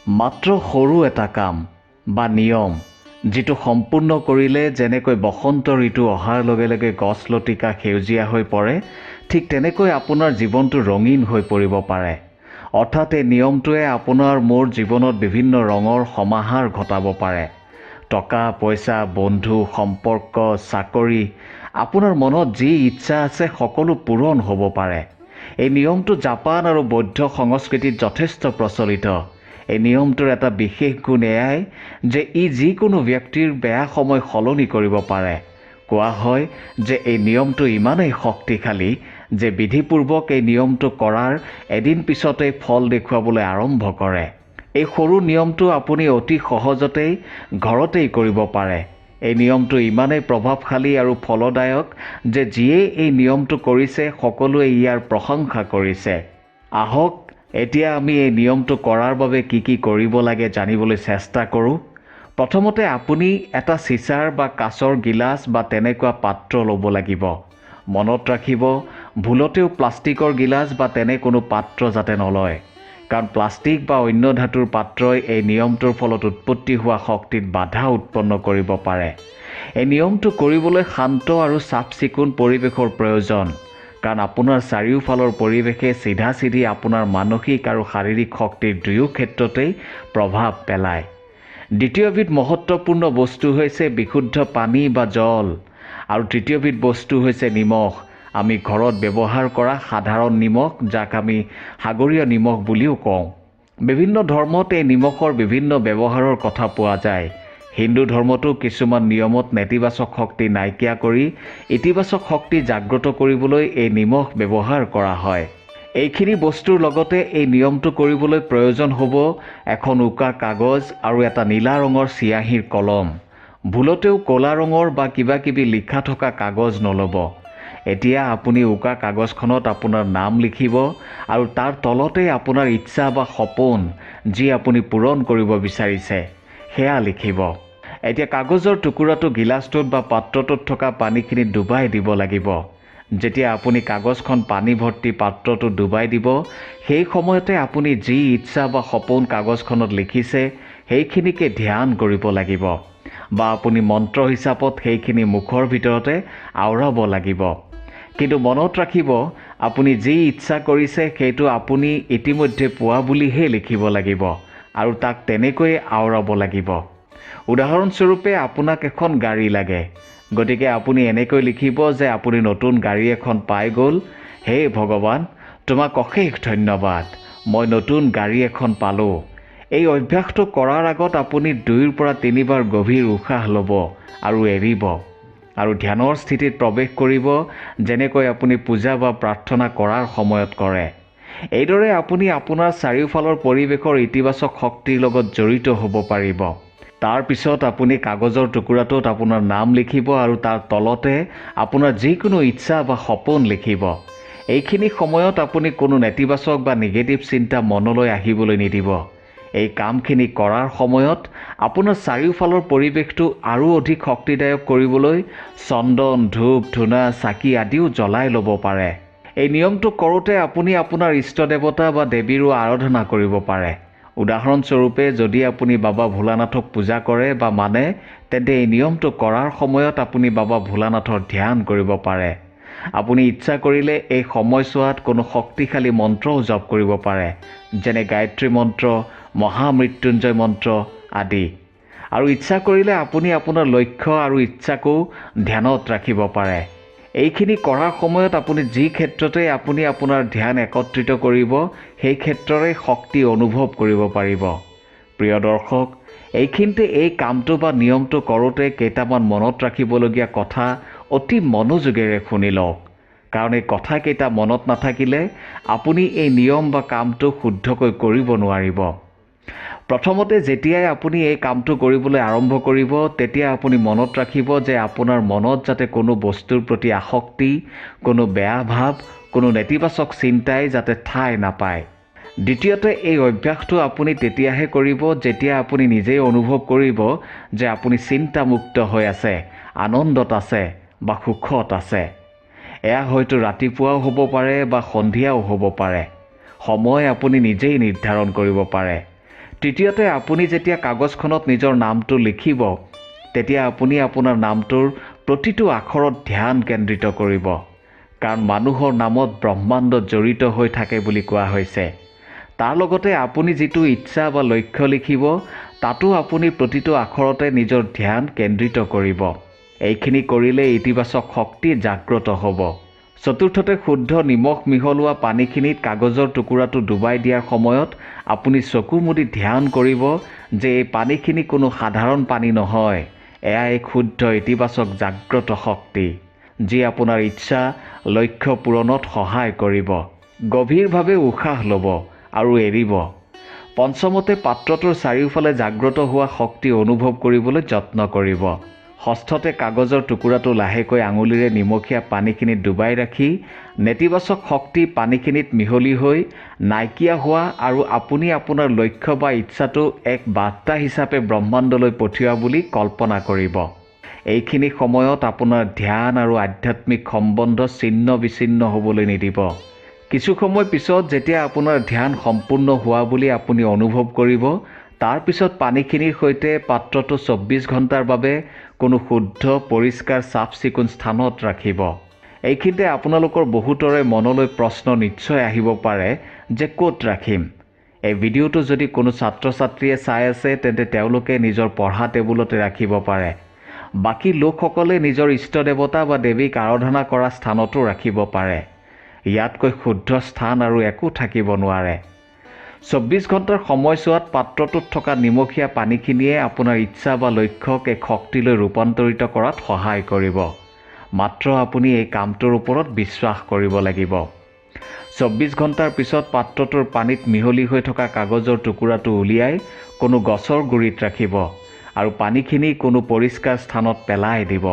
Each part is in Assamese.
মাত্ৰ সৰু এটা কাম বা নিয়ম যিটো সম্পূৰ্ণ কৰিলে যেনেকৈ বসন্ত ঋতু অহাৰ লগে লগে গছ লতিকা সেউজীয়া হৈ পৰে, ঠিক তেনেকৈ আপোনাৰ জীৱনটো ৰঙীন হৈ পৰিব পাৰে। অৰ্থাৎ এই নিয়মটোৱে আপোনাৰ মোৰ জীৱনত বিভিন্ন ৰঙৰ সমাহাৰ ঘটাব পাৰে। টকা পইচা, বন্ধু, সম্পৰ্ক, চাকৰি, আপোনাৰ মনত যি ইচ্ছা আছে সকলো পূৰণ হ'ব পাৰে। এই নিয়মটো জাপান আৰু বৌদ্ধ সংস্কৃতিত যথেষ্ট প্ৰচলিত। এই নিয়মটোৰ এটা বিশেষ গুণ এয়াই যে ই যিকোনো ব্যক্তিৰ বেয়া সময় সলনি কৰিব পাৰে। কোৱা হয় যে এই নিয়মটো ইমানেই শক্তিশালী যে বিধিপূৰ্বক এই নিয়মটো কৰাৰ এদিন পিছতেই ফল দেখুৱাবলৈ আৰম্ভ কৰে। এই সৰু নিয়মটো আপুনি অতি সহজতেই ঘৰতেই কৰিব পাৰে। এই নিয়মটো ইমানেই প্ৰভাৱশালী আৰু ফলদায়ক যে যিয়েই এই নিয়মটো কৰিছে সকলোৱে ইয়াৰ প্ৰশংসা কৰিছে। আহক এতিয়া আমি এই নিয়মটো কৰাৰ বাবে কি কি কৰিব লাগে জানিবলৈ চেষ্টা কৰোঁ। প্ৰথমতে আপুনি এটা চিচাৰ বা কাঁচৰ গিলাচ বা তেনেকুৱা পাত্ৰ ল'ব লাগিব। মনত ৰাখিব, ভুলতেও প্লাষ্টিকৰ গিলাচ বা তেনে কোনো পাত্ৰ যাতে নলয়, কাৰণ প্লাষ্টিক বা অন্য ধাতুৰ পাত্ৰই এই নিয়মটোৰ ফলত উৎপত্তি হোৱা শক্তিত বাধা উৎপন্ন কৰিব পাৰে। এই নিয়মটো কৰিবলৈ শান্ত আৰু চাফ চিকুণ পৰিৱেশৰ প্ৰয়োজন, কাৰণ আপোনাৰ চাৰিওফালৰ পৰিৱেশে চিধা আপোনাৰ মানসিক আৰু শাৰীৰিক শক্তিৰ দুয়ো ক্ষেত্ৰতেই প্ৰভাৱ পেলায়। দ্বিতীয়বিধ মহত্বপূৰ্ণ বস্তু হৈছে বিশুদ্ধ পানী বা জল, আৰু তৃতীয়বিধ বস্তু হৈছে নিমখ। আমি ঘৰত ব্যৱহাৰ কৰা সাধাৰণ নিমখ, যাক আমি সাগৰীয় নিমখ বুলিও কওঁ। বিভিন্ন ধৰ্মত এই নিমখৰ বিভিন্ন ব্যৱহাৰৰ কথা পোৱা যায়। হিন্দু ধৰ্মতো কিছুমান নিয়মত নেতিবাচক শক্তি নাইকিয়া কৰি ইতিবাচক শক্তি জাগ্ৰত কৰিবলৈ এই নিমখ ব্যৱহাৰ কৰা হয়। এইখিনি বস্তুৰ লগতে এই নিয়মটো কৰিবলৈ প্ৰয়োজন হ'ব এখন উকা কাগজ আৰু এটা নীলা ৰঙৰ চিয়াঁহীৰ কলম। ভুলতেও ক'লা ৰঙৰ বা কিবা কিবি লিখা থকা কাগজ নল'ব। এতিয়া আপুনি উকা কাগজখনত আপোনাৰ নাম লিখিব আৰু তাৰ তলতে আপোনাৰ ইচ্ছা বা সপোন যি আপুনি পূৰণ কৰিব বিচাৰিছে সেয়া লিখিব। এতিয়া কাগজৰ টুকুৰাটো গিলাচটোত বা পাত্ৰটোত থকা পানীখিনিত ডুবাই দিব লাগিব। যেতিয়া আপুনি কাগজখন পানী ভৰ্তি পাত্ৰটো ডুবাই দিব, সেই সময়তে আপুনি যি ইচ্ছা বা সপোন কাগজখনত লিখিছে সেইখিনিকে ধ্যান কৰিব লাগিব, বা আপুনি মন্ত্ৰ হিচাপত সেইখিনি মুখৰ ভিতৰতে আওৰাব লাগিব। কিন্তু মনত ৰাখিব, আপুনি যি ইচ্ছা কৰিছে সেইটো আপুনি ইতিমধ্যে পোৱা বুলিহে লিখিব লাগিব আৰু তাক তেনেকৈয়ে আওৰাব লাগিব। উদাহৰণস্বৰূপে আপোনাক এখন গাড়ী লাগে, গতিকে আপুনি এনেকৈ লিখিব যে আপুনি নতুন গাড়ী এখন পাই গ'ল। হে ভগৱান, তোমাক অশেষ ধন্যবাদ, মই নতুন গাড়ী এখন পালোঁ। এই অভ্যাসটো কৰাৰ আগত আপুনি 2 পৰা 3 বাৰ গভীৰ উশাহ ল'ব আৰু এৰিব, আৰু ধ্যানৰ স্থিতিত প্ৰৱেশ কৰিব, যেনেকৈ আপুনি পূজা বা প্ৰাৰ্থনা কৰাৰ সময়ত কৰে। এইদৰে আপুনি আপোনাৰ চাৰিওফালৰ পৰিৱেশৰ ইতিবাচক শক্তিৰ লগত জড়িত হ'ব পাৰিব। তাৰ পিছত আপুনি কাগজৰ টুকুৰাটোত আপোনাৰ নাম লিখিব আৰু তাৰ তলতে আপোনাৰ যিকোনো ইচ্ছা বা সপোন লিখিব। এইখিনি সময়ত আপুনি কোনো নেতিবাচক বা নিগেটিভ চিন্তা মনলৈ আহিবলৈ নিদিব। এই কামখিনি কৰাৰ সময়ত আপোনাৰ চাৰিওফালৰ পৰিৱেশটো আৰু অধিক শক্তিদায়ক কৰিবলৈ চন্দন, ধূপ, ধূনা, চাকি আদিও জ্বলাই ল'ব পাৰে। এই নিয়মটো কৰোঁতে আপুনি আপোনাৰ ইষ্ট দেৱতা বা দেৱীৰো আৰাধনা কৰিব পাৰে। উদাহৰণস্বৰূপে, যদি আপুনি বাবা ভোলানাথক পূজা কৰে বা মানে, তেন্তে এই নিয়মটো কৰাৰ সময়ত আপুনি বাবা ভোলানাথৰ ধ্যান কৰিব পাৰে। আপুনি ইচ্ছা কৰিলে এই সময়ছোৱাত কোনো শক্তিশালী মন্ত্ৰও জপ কৰিব পাৰে, যেনে গায়ত্ৰী মন্ত্ৰ, মহামৃত্যুঞ্জয় মন্ত্ৰ আদি। আৰু ইচ্ছা কৰিলে আপুনি আপোনাৰ লক্ষ্য আৰু ইচ্ছাকো ধ্যানত ৰাখিব পাৰে। এইখিনি কৰাৰ সময়ত আপুনি যি ক্ষেত্ৰতে আপুনি আপোনাৰ ধ্যান একত্ৰিত কৰিব সেই ক্ষেত্ৰৰে শক্তি অনুভৱ কৰিব পাৰিব। প্ৰিয় দৰ্শক, এইখিনিতে এই কামটো বা নিয়মটো কৰোঁতে কেইটামান মনত ৰাখিবলগীয়া কথা অতি মনোযোগেৰে শুনি লওক, কাৰণ এই কথাকেইটা মনত নাথাকিলে আপুনি এই নিয়ম বা কামটো শুদ্ধকৈ কৰিব নোৱাৰিব। প্ৰথমতে যেতিয়াই আপুনি এই কামটো কৰিবলৈ আৰম্ভ কৰিব, তেতিয়া আপুনি মনত ৰাখিব যে আপোনাৰ মনত যাতে কোনো বস্তুৰ প্ৰতি আসক্তি, কোনো বেয়া ভাৱ, কোনো নেতিবাচক চিন্তাই যাতে ঠাই নাপায়। দ্বিতীয়তে, এই অভ্যাসটো আপুনি তেতিয়াহে কৰিব যেতিয়া আপুনি নিজেই অনুভৱ কৰিব যে আপুনি চিন্তামুক্ত হৈ আছে, আনন্দত আছে বা সুখত আছে। এয়া হয়তো ৰাতিপুৱাও হ'ব পাৰে বা সন্ধিয়াও হ'ব পাৰে। সময় আপুনি নিজেই নিৰ্ধাৰণ কৰিব পাৰে। তৃতীয়তে আপুনি যেতিয়া কাগজখনত নিজৰ নামটো লিখিব তেতিয়া আপুনি আপোনাৰ নামটোৰ প্ৰতিটো আখৰত ধ্যান কেন্দ্ৰিত কৰিব, কাৰণ মানুহৰ নামত ব্ৰহ্মাণ্ড জড়িত হৈ থাকে বুলি কোৱা হৈছে। তাৰ লগতে আপুনি যিটো ইচ্ছা বা লক্ষ্য লিখিব তাতো আপুনি প্ৰতিটো আখৰতে নিজৰ ধ্যান কেন্দ্ৰিত কৰিব। এইখিনি কৰিলে ইতিবাচক শক্তি জাগ্ৰত হ'ব। চতুৰ্থতে, শুদ্ধ নিমখ মিহলোৱা পানীখিনিত কাগজৰ টুকুৰাটো ডুবাই দিয়াৰ সময়ত আপুনি চকু মুদি ধ্যান কৰিব যে এই পানীখিনি কোনো সাধাৰণ পানী নহয়, এয়া এক শুদ্ধ ইতিবাচক জাগ্ৰত শক্তি, যি আপোনাৰ ইচ্ছা লক্ষ্য পূৰণত সহায় কৰিব। গভীৰভাৱে উশাহ ল'ব আৰু এৰিব। পঞ্চমতে, পাত্ৰটোৰ চাৰিওফালে জাগ্ৰত হোৱা শক্তি অনুভৱ কৰিবলৈ যত্ন কৰিব। ষষ্ঠতে, কাগজৰ টুকুৰাটো লাহেকৈ আঙুলিৰে নিমখীয়া পানীখিনিত ডুবাই ৰাখি নেতিবাচক শক্তি পানীখিনিত মিহলি হৈ নাইকিয়া হোৱা আৰু আপুনি আপোনাৰ লক্ষ্য বা ইচ্ছাটো এক বাৰ্তা হিচাপে ব্ৰহ্মাণ্ডলৈ পঠিওৱা বুলি কল্পনা কৰিব। এইখিনি সময়ত আপোনাৰ ধ্যান আৰু আধ্যাত্মিক সম্বন্ধ ছিন্ন বিচ্ছিন্ন হ'বলৈ নিদিব। কিছু সময় পিছত যেতিয়া আপোনাৰ ধ্যান সম্পূৰ্ণ হোৱা বুলি আপুনি অনুভৱ কৰিব, তাৰ পিছত পানীখিনিৰ সৈতে পাত্ৰটো 24 ঘণ্টাৰ বাবে কোনো শুদ্ধ পৰিষ্কাৰ চাফ চিকুণ স্থানত ৰাখিব। এইখিনিতে আপোনালোকৰ বহুতৰে মনলৈ প্ৰশ্ন নিশ্চয় আহিব পাৰে যে ক'ত ৰাখিম। এই ভিডিঅ'টো যদি কোনো ছাত্ৰ ছাত্ৰীয়ে চাই আছে তেন্তে তেওঁলোকে নিজৰ পঢ়া টেবুলতে ৰাখিব পাৰে। বাকী লোকসকলে নিজৰ ইষ্ট দেৱতা বা দেৱীক আৰাধনা কৰা স্থানতো ৰাখিব পাৰে। ইয়াতকৈ শুদ্ধ স্থান আৰু একো থাকিব নোৱাৰে। 24 ঘণ্টাৰ সময়ছোৱাত পাত্ৰটোত থকা নিমখীয়া পানীখিনিয়ে আপোনাৰ ইচ্ছা বা লক্ষ্যক এক শক্তিলৈ ৰূপান্তৰিত কৰাত সহায় কৰিব। মাত্ৰ আপুনি এই কামটোৰ ওপৰত বিশ্বাস কৰিব লাগিব। 24 ঘণ্টাৰ পিছত পাত্ৰটোৰ পানীত মিহলি হৈ থকা কাগজৰ টুকুৰাটো উলিয়াই কোনো গছৰ গুৰিত ৰাখিব আৰু পানীখিনি কোনো পৰিষ্কাৰ স্থানত পেলাই দিব।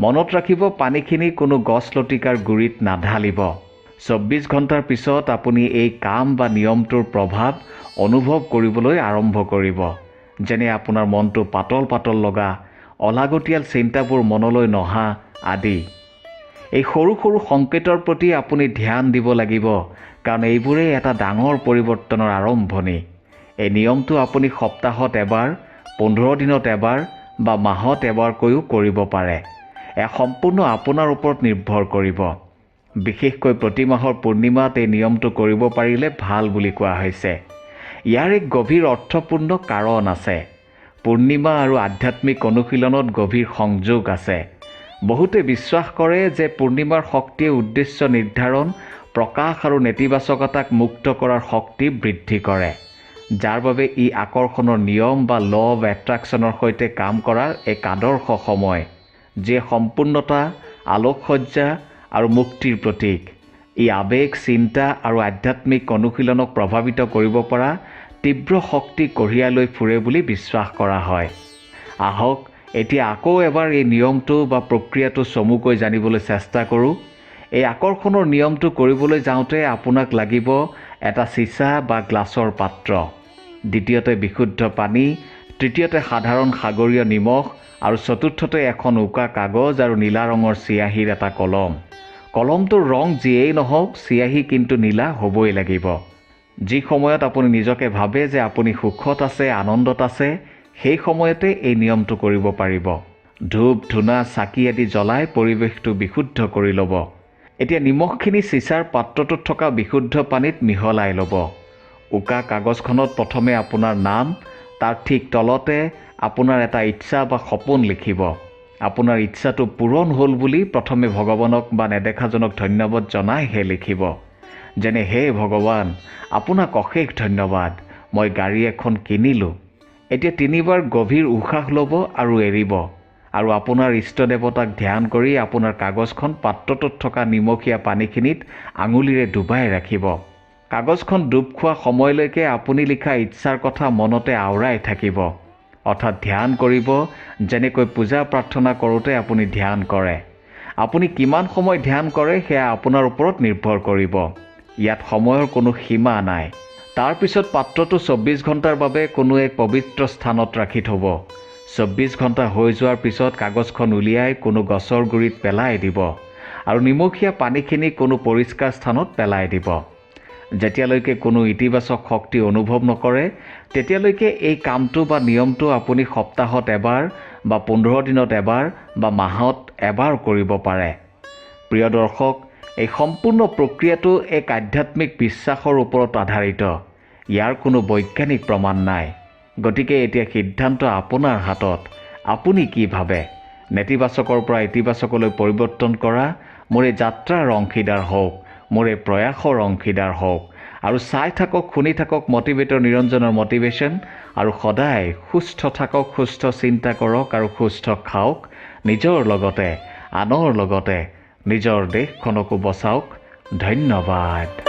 মনত ৰাখিব, পানীখিনি কোনো গছ লতিকাৰ গুৰিত নাঢালিব। 24 ঘণ্টাৰ পিছত আপুনি এই কাম বা নিয়মটোৰ প্ৰভাৱ অনুভৱ কৰিবলৈ আৰম্ভ কৰিব। যেনে আপোনাৰ মনটো পাতল পাতল লগা, অলাগতিয়াল চিন্তাবোৰ মনলৈ নহা আদি। এই সৰু সৰু সংকেতৰ প্ৰতি আপুনি ধ্যান দিব লাগিব, কাৰণ এইবোৰেই এটা ডাঙৰ পৰিৱৰ্তনৰ আৰম্ভণি। এই নিয়মটো আপুনি সপ্তাহত এবাৰ, 15 দিনত এবাৰ বা মাহত এবাৰকৈও কৰিব পাৰে। এয়া সম্পূৰ্ণ আপোনাৰ ওপৰত নিৰ্ভৰ কৰিব। বিশেষকৈ প্ৰতি মাহৰ পূৰ্ণিমাত এই নিয়মটো কৰিব পাৰিলে ভাল বুলি কোৱা হৈছে। ইয়াৰ এক গভীৰ অৰ্থপূৰ্ণ কাৰণ আছে। পূৰ্ণিমা আৰু আধ্যাত্মিক অনুশীলনত গভীৰ সংযোগ আছে। বহুতে বিশ্বাস কৰে যে পূৰ্ণিমাৰ শক্তিয়ে উদ্দেশ্য নিৰ্ধাৰণ, প্ৰকাশ আৰু নেতিবাচকতাক মুক্ত কৰাৰ শক্তি বৃদ্ধি কৰে, যাৰ বাবে ই আকৰ্ষণৰ নিয়ম বা ল অৱ এট্ৰাকশ্যনৰ সৈতে কাম কৰাৰ এক আদৰ্শ সময়, যিয়ে সম্পূৰ্ণতা, আলোকসজ্জা আৰু মুক্তিৰ প্ৰতীক। ই আৱেগ, চিন্তা আৰু আধ্যাত্মিক অনুশীলনক প্ৰভাৱিত কৰিব পৰা তীব্ৰ শক্তি কঢ়িয়াই লৈ ফুৰে বুলি বিশ্বাস কৰা হয়। আহক এতিয়া আকৌ এবাৰ এই নিয়মটো বা প্ৰক্ৰিয়াটো চমুকৈ জানিবলৈ চেষ্টা কৰোঁ। এই আকৰ্ষণৰ নিয়মটো কৰিবলৈ যাওঁতে আপোনাক লাগিব এটা চিচা বা গ্লাছৰ পাত্ৰ, দ্বিতীয়তে বিশুদ্ধ পানী, তৃতীয়তে সাধাৰণ সাগৰীয় নিমখ আৰু চতুৰ্থতে এখন উকা কাগজ আৰু নীলা ৰঙৰ চিয়াহীৰ এটা কলম। কলমটোৰ ৰং যিয়েই নহওক, চিয়াহী কিন্তু নীলা হ'বই লাগিব। যি সময়ত আপুনি নিজকে ভাবে যে আপুনি সুখত আছে, আনন্দত আছে, সেই সময়তে এই নিয়মটো কৰিব পাৰিব। ধূপ, ধূনা, চাকি আদি জ্বলাই পৰিৱেশটো বিশুদ্ধ কৰি ল'ব। এতিয়া নিমখখিনি চিচাৰ পাত্ৰটোত থকা বিশুদ্ধ পানীত মিহলাই ল'ব। উকা কাগজখনত প্ৰথমে আপোনাৰ নাম, তাৰ ঠিক তলতে আপোনাৰ এটা ইচ্ছা বা সপোন লিখিব। আপোনাৰ ইচ্ছাটো পূৰণ হ'ল বুলি প্ৰথমে ভগৱানক বা নেদেখাজনক ধন্যবাদ জনাইহে লিখিব। যেনে, হে ভগৱান, আপোনাক অশেষ ধন্যবাদ, মই গাড়ী এখন কিনিলোঁ। এতিয়া 3 বাৰ গভীৰ উশাহ ল'ব আৰু এৰিব, আৰু আপোনাৰ ইষ্ট দেৱতাক ধ্যান কৰি আপোনাৰ কাগজখন পাত্ৰটোত থকা নিমখীয়া পানীখিনিত আঙুলিৰে ডুবাই ৰাখিব। কাগজখন ডুব খোৱা সময়লৈকে আপুনি লিখা ইচ্ছাৰ কথা মনতে আওৰাই থাকিব, অৰ্থাৎ ধ্যান কৰিব, যেনেকৈ পূজা প্ৰাৰ্থনা কৰোঁতে আপুনি ধ্যান কৰে। আপুনি কিমান সময় ধ্যান কৰে সেয়া আপোনাৰ ওপৰত নিৰ্ভৰ কৰিব। ইয়াত সময়ৰ কোনো সীমা নাই। তাৰ পিছত পাত্ৰটো 24 ঘণ্টাৰ বাবে কোনো এক পবিত্ৰ স্থানত ৰাখি থ'ব। 24 ঘণ্টা হৈ যোৱাৰ পিছত কাগজখন উলিয়াই কোনো গছৰ গুৰিত পেলাই দিব আৰু নিমখীয়া পানীখিনি কোনো পৰিষ্কাৰ স্থানত পেলাই দিব। যেতিয়ালৈকে কোনো ইতিবাচক শক্তি অনুভৱ নকৰে, তেতিয়ালৈকে এই কামটো বা নিয়মটো আপুনি সপ্তাহত এবাৰ বা 15 দিনত এবাৰ বা মাহত এবাৰ কৰিব পাৰে। প্ৰিয় দৰ্শক, এই সম্পূৰ্ণ প্ৰক্ৰিয়াটো এক আধ্যাত্মিক বিশ্বাসৰ ওপৰত আধাৰিত। ইয়াৰ কোনো বৈজ্ঞানিক প্ৰমাণ নাই। গতিকে এতিয়া সিদ্ধান্ত আপোনাৰ হাতত। আপুনি কি ভাবে? নেতিবাচকৰ পৰা ইতিবাচকলৈ পৰিৱৰ্তন কৰা মোৰ এই যাত্ৰাৰ অংশীদাৰ হওক, মোৰ এই প্ৰয়াসৰ অংশীদাৰ হওক। আৰু চাই থাকক, শুনি থাকক মটিভেটৰ নিৰঞ্জনৰ মটিভেশ্যন। আৰু সদায় সুস্থ থাকক, সুস্থ চিন্তা কৰক আৰু সুস্থ খাওক। নিজৰ লগতে আনৰ লগতে নিজৰ দেশখনকো বচাওক। ধন্যবাদ।